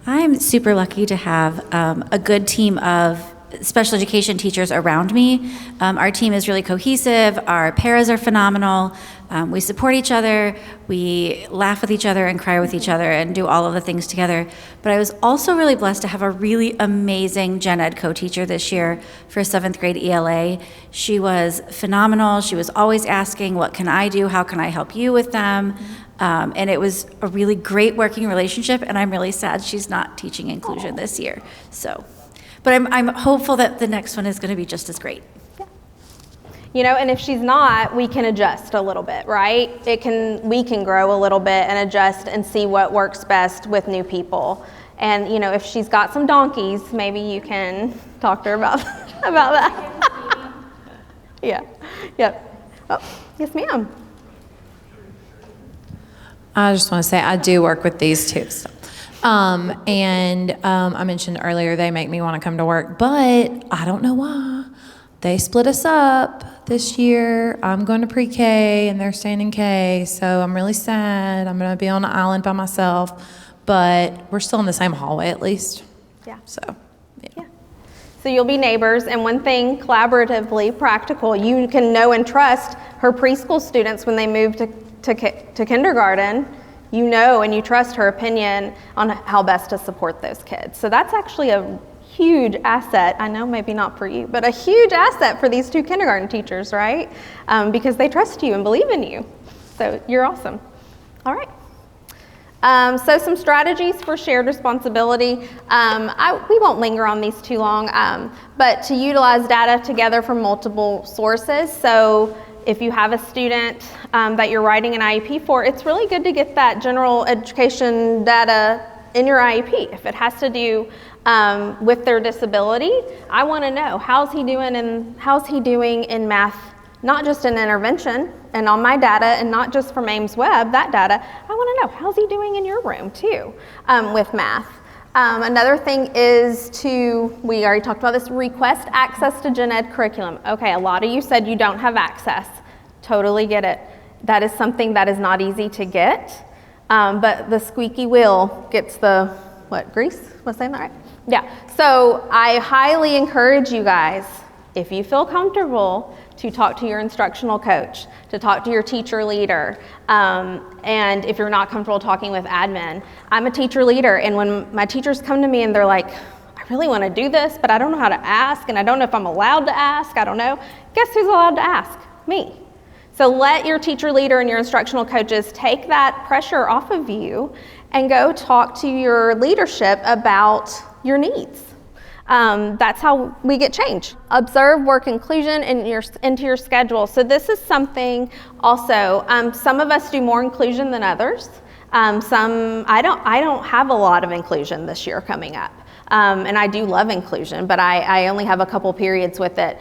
I'm super lucky to have a good team of special education teachers around me. Our team is really cohesive. Our paras are phenomenal. We support each other. We laugh with each other and cry with each other and do all of the things together. But I was also really blessed to have a really amazing gen ed co-teacher this year for 7th grade ELA. She was phenomenal. She was always asking, what can I do? How can I help you with them? And it was a really great working relationship, and I'm really sad she's not teaching inclusion this year. But I'm hopeful that the next one is going to be just as great. Yeah. You know, and if she's not, we can adjust a little bit, right? We can grow a little bit and adjust and see what works best with new people. And you know, if she's got some donkeys, maybe you can talk to her about that. Yeah. Yep. Oh, yes, ma'am. I just want to say I do work with these two. So. I mentioned earlier they make me want to come to work, but I don't know why. They split us up this year. I'm going to pre-K and they're staying in K, so I'm really sad. I'm going to be on an island by myself, but we're still in the same hallway at least. Yeah. So, yeah. So you'll be neighbors, and one thing collaboratively practical, you can know and trust her preschool students when they move to kindergarten. You know and you trust her opinion on how best to support those kids. So that's actually a huge asset. I know maybe not for you, but a huge asset for these two kindergarten teachers, right? Because they trust you and believe in you. So you're awesome. All right. So some strategies for shared responsibility. We won't linger on these too long, but to utilize data together from multiple sources. So if you have a student that you're writing an IEP for, it's really good to get that general education data in your IEP. If it has to do with their disability, I want to know how's he doing in math, not just in intervention and on my data, and not just from Ames Web, that data. I want to know how's he doing in your room too with math. Another thing is we already talked about this, request access to gen ed curriculum. Okay, a lot of you said you don't have access. Totally get it. That is something that is not easy to get, but the squeaky wheel gets the, grease? Was I saying that right? Yeah, so I highly encourage you guys, if you feel comfortable, to talk to your instructional coach, to talk to your teacher leader, and if you're not comfortable talking with admin. I'm a teacher leader, and when my teachers come to me and they're like, I really want to do this, but I don't know how to ask, and I don't know if I'm allowed to ask, I don't know. Guess who's allowed to ask? Me. So let your teacher leader and your instructional coaches take that pressure off of you and go talk to your leadership about your needs. That's how we get change. Observe work inclusion into your schedule. So this is something also, some of us do more inclusion than others. I don't have a lot of inclusion this year coming up. And I do love inclusion, but I only have a couple periods with it.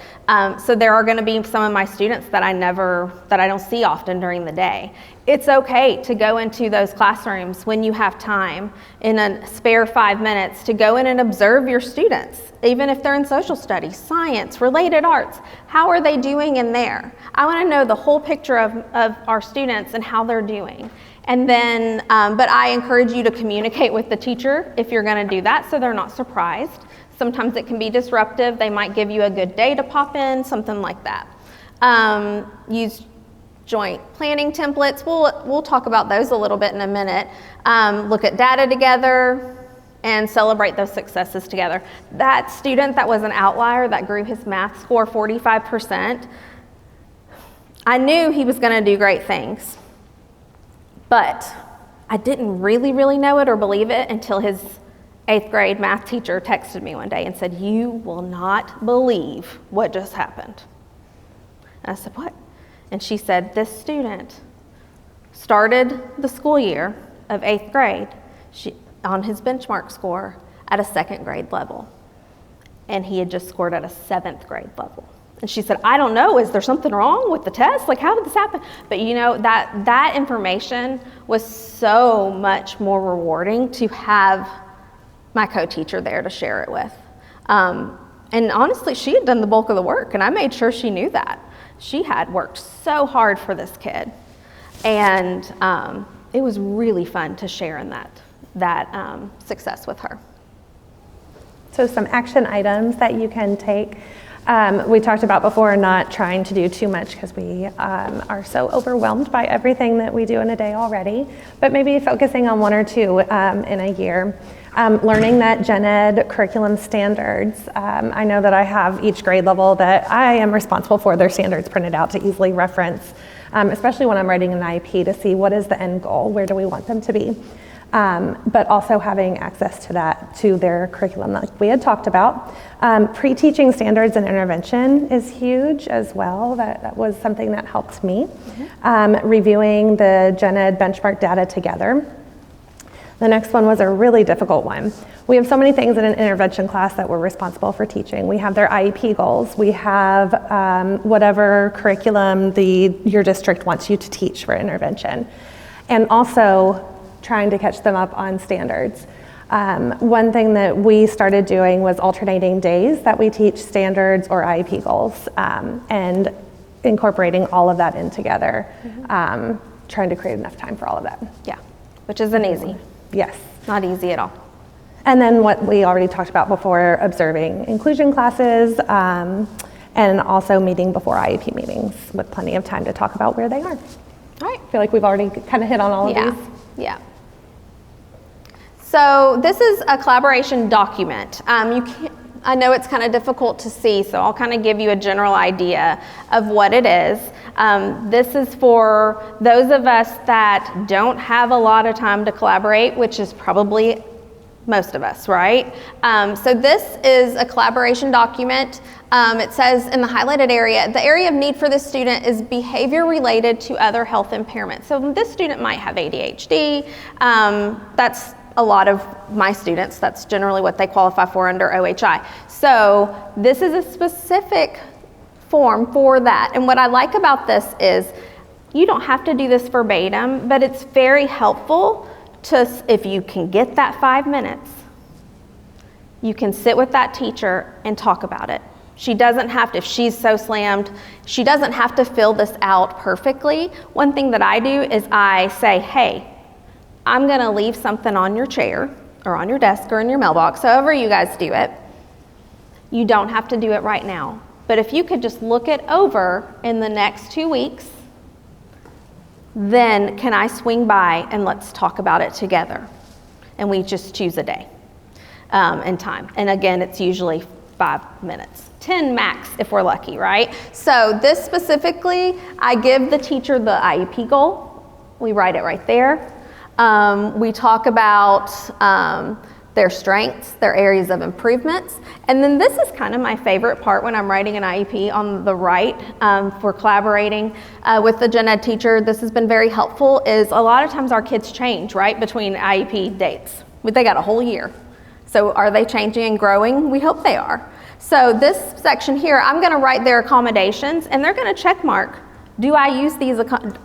So there are going to be some of my students that I don't see often during the day. It's okay to go into those classrooms when you have time in a spare 5 minutes to go in and observe your students, even if they're in social studies, science, related arts. How are they doing in there? I want to know the whole picture of our students and how they're doing. And then, but I encourage you to communicate with the teacher if you're going to do that so they're not surprised. Sometimes it can be disruptive. They might give you a good day to pop in, something like that. Use joint planning templates. We'll talk about those a little bit in a minute. Look at data together and celebrate those successes together. That student that was an outlier that grew his math score 45%, I knew he was going to do great things, but I didn't really know it or believe it until his 8th grade math teacher texted me one day and said, "You will not believe what just happened." And I said, "What?" And she said, "This student started the school year of 8th grade on his benchmark score at a 2nd grade level, and he had just scored at a 7th grade level." And she said, "I don't know, is there something wrong with the test? Like, how did this happen?" But you know, that information was so much more rewarding to have my co-teacher there to share it with. And honestly, she had done the bulk of the work, and I made sure she knew that. She had worked so hard for this kid, and it was really fun to share in that success with her. So some action items that you can take. We talked about before not trying to do too much because we are so overwhelmed by everything that we do in a day already, but maybe focusing on 1 or 2 in a year. Learning that gen ed curriculum standards. I know that I have each grade level that I am responsible for their standards printed out to easily reference, especially when I'm writing an IEP to see what is the end goal, where do we want them to be. But also having access to that, to their curriculum like we had talked about. Pre-teaching standards and intervention is huge as well. That was something that helped me. Reviewing the gen ed benchmark data together. The next one was a really difficult one. We have so many things in an intervention class that we're responsible for teaching. We have their IEP goals. We have whatever curriculum your district wants you to teach for intervention. And also trying to catch them up on standards. One thing that we started doing was alternating days that we teach standards or IEP goals, and incorporating all of that in together, trying to create enough time for all of that. Yeah, which isn't easy. Yes. Not easy at all. And then what we already talked about before, observing inclusion classes, and also meeting before IEP meetings with plenty of time to talk about where they are. All right. I feel like we've already kind of hit on all of these. Yeah. So this is a collaboration document. I know it's kind of difficult to see, so I'll kind of give you a general idea of what it is. This is for those of us that don't have a lot of time to collaborate, which is probably most of us, right? So this is a collaboration document. It says in the highlighted area, the area of need for this student is behavior related to other health impairments. So this student might have ADHD. That's a lot of my students. That's generally what they qualify for under OHI. So this is a specific form for that. And what I like about this is you don't have to do this verbatim, but it's very helpful to, if you can get that 5 minutes, you can sit with that teacher and talk about it. She doesn't have to, if she's so slammed, she doesn't have to fill this out perfectly. One thing that I do is I say, hey, I'm gonna leave something on your chair or on your desk or in your mailbox, however you guys do it. You don't have to do it right now. But if you could just look it over in the next 2 weeks, then can I swing by and let's talk about it together? And we just choose a day and time. And again, it's usually 5 minutes, 10 max if we're lucky, right? So this specifically, I give the teacher the IEP goal. We write it right there. We talk about their strengths, their areas of improvements. And then this is kind of my favorite part when I'm writing an IEP on the right for collaborating with the gen ed teacher. This has been very helpful is a lot of times our kids change, right, between IEP dates. They got a whole year. So are they changing and growing? We hope they are. So this section here, I'm gonna write their accommodations and they're gonna check mark, do I use these,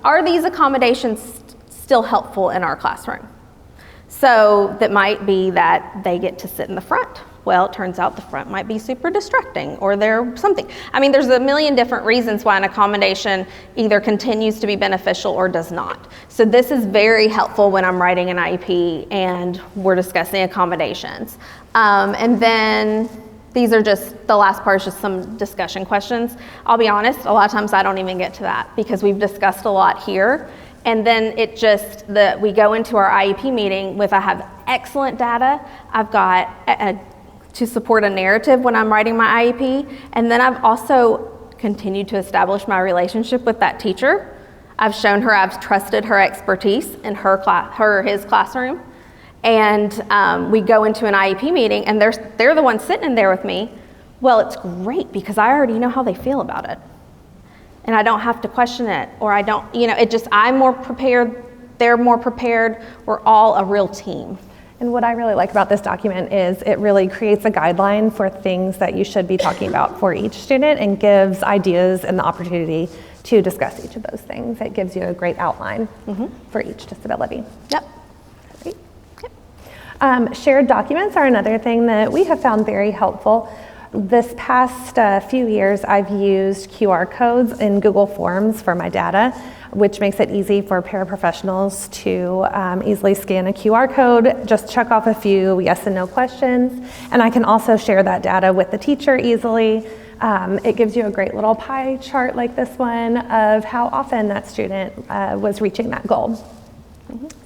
are these accommodations still helpful in our classroom? So that might be that they get to sit in the front. Well, it turns out the front might be super distracting or they're something. I mean, there's a million different reasons why an accommodation either continues to be beneficial or does not. So this is very helpful when I'm writing an IEP and we're discussing accommodations. And then These are just, the last part is just some discussion questions. I'll be honest, a lot of times I don't even get to that because we've discussed a lot here. And then it just, we go into our IEP meeting with, I have excellent data. I've got to support a narrative when I'm writing my IEP. And then I've also continued to establish my relationship with that teacher. I've shown her I've trusted her expertise in his classroom. And we go into an IEP meeting and they're the ones sitting in there with me. Well, it's great because I already know how they feel about it. And I don't have to question it, or I don't, I'm more prepared, they're more prepared, we're all a real team. And what I really like about this document is it really creates a guideline for things that you should be talking about for each student and gives ideas and the opportunity to discuss each of those things. It gives you a great outline for each disability. Yep. Great. Yep. Shared documents are another thing that we have found very helpful. This past few years, I've used QR codes in Google Forms for my data, which makes it easy for paraprofessionals to easily scan a QR code, just check off a few yes and no questions, and I can also share that data with the teacher easily. It gives you a great little pie chart like this one of how often that student was reaching that goal.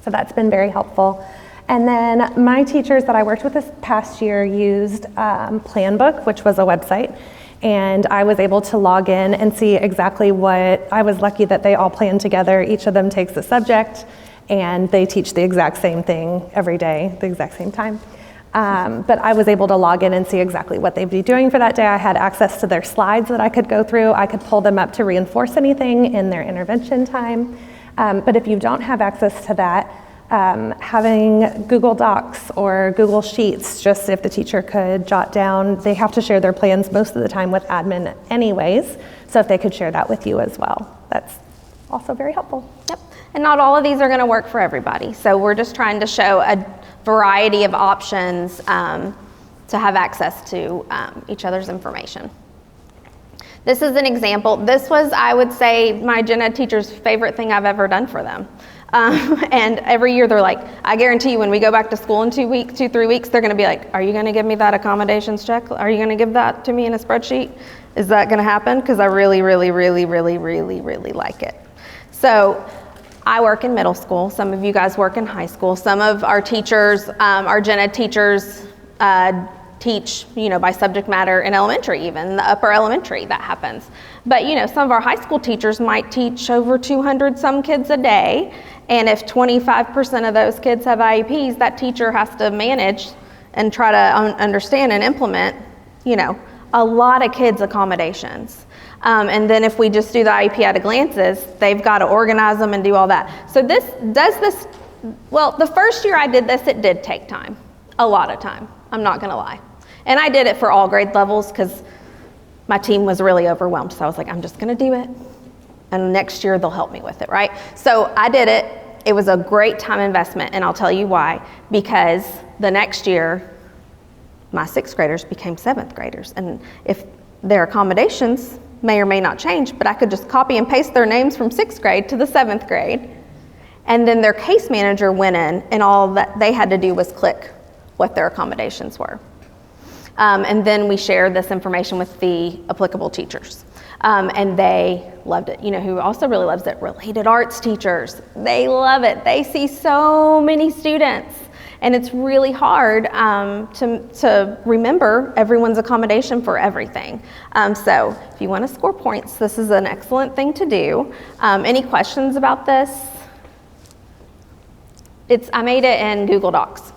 So that's been very helpful. And then my teachers that I worked with this past year used Planbook, which was a website, and I was able to log in and see exactly what, I was lucky that they all planned together. Each of them takes a subject and they teach the exact same thing every day, the exact same time. But I was able to log in and see exactly what they'd be doing for that day. I had access to their slides that I could go through. I could pull them up to reinforce anything in their intervention time. But if you don't have access to that, having Google Docs or Google Sheets, just if the teacher could jot down, they have to share their plans most of the time with admin anyways, so if they could share that with you as well, that's also very helpful. Yep, and not all of these are going to work for everybody, so we're just trying to show a variety of options to have access to each other's information. This is an example. This was, I would say, my gen ed teacher's favorite thing I've ever done for them. And every year they're like, I guarantee you when we go back to school in 3 weeks, they're gonna be like, are you gonna give me that accommodations check? Are you gonna give that to me in a spreadsheet? Is that gonna happen? Because I really, really, really, really, really, really like it. So I work in middle school. Some of you guys work in high school. Some of our teachers, our gen ed teachers teach, by subject matter in elementary, even the upper elementary, that happens. But some of our high school teachers might teach over 200 some kids a day. And if 25% of those kids have IEPs, that teacher has to manage and try to understand and implement, a lot of kids' accommodations. And then if we just do the IEP at a glances, they've got to organize them and do all that. So well, the first year I did this, it did take time, a lot of time, I'm not gonna lie. And I did it for all grade levels because my team was really overwhelmed. So I was like, I'm just gonna do it. And next year they'll help me with it, right? So I did it. It was a great time investment, and I'll tell you why. Because the next year, my 6th graders became 7th graders. And if their accommodations may or may not change, but I could just copy and paste their names from 6th grade to the 7th grade. And then their case manager went in, and all that they had to do was click what their accommodations were. And then we shared this information with the applicable teachers. And they loved it. Who also really loves it? Related arts teachers. They love it. They see so many students. And it's really hard to remember everyone's accommodation for everything. So if you want to score points, this is an excellent thing to do. Any questions about this? I made it in Google Docs.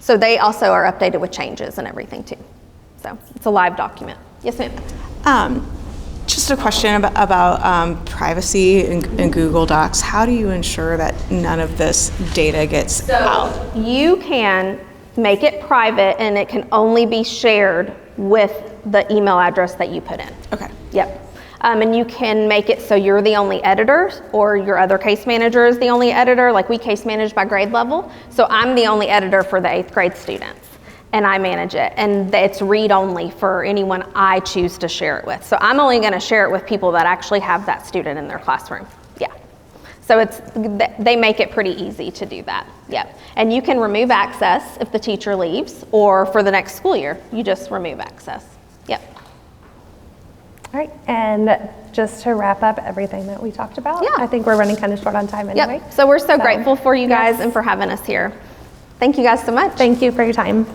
So they also are updated with changes and everything too. So it's a live document. Yes, ma'am. Just a question about privacy in Google Docs. How do you ensure that none of this data gets out? You can make it private and it can only be shared with the email address that you put in. Okay. Yep. And you can make it so you're the only editor or your other case manager is the only editor. Like we case manage by grade level. So I'm the only editor for the 8th grade students. And I manage it, and it's read-only for anyone I choose to share it with. So I'm only going to share it with people that actually have that student in their classroom. Yeah. So they make it pretty easy to do that. Yep. And you can remove access if the teacher leaves, or for the next school year, you just remove access. Yep. All right, and just to wrap up everything that we talked about, Yeah. I think we're running kind of short on time anyway. Yep. So we're so grateful for you guys yes. and for having us here. Thank you guys so much. Thank you for your time.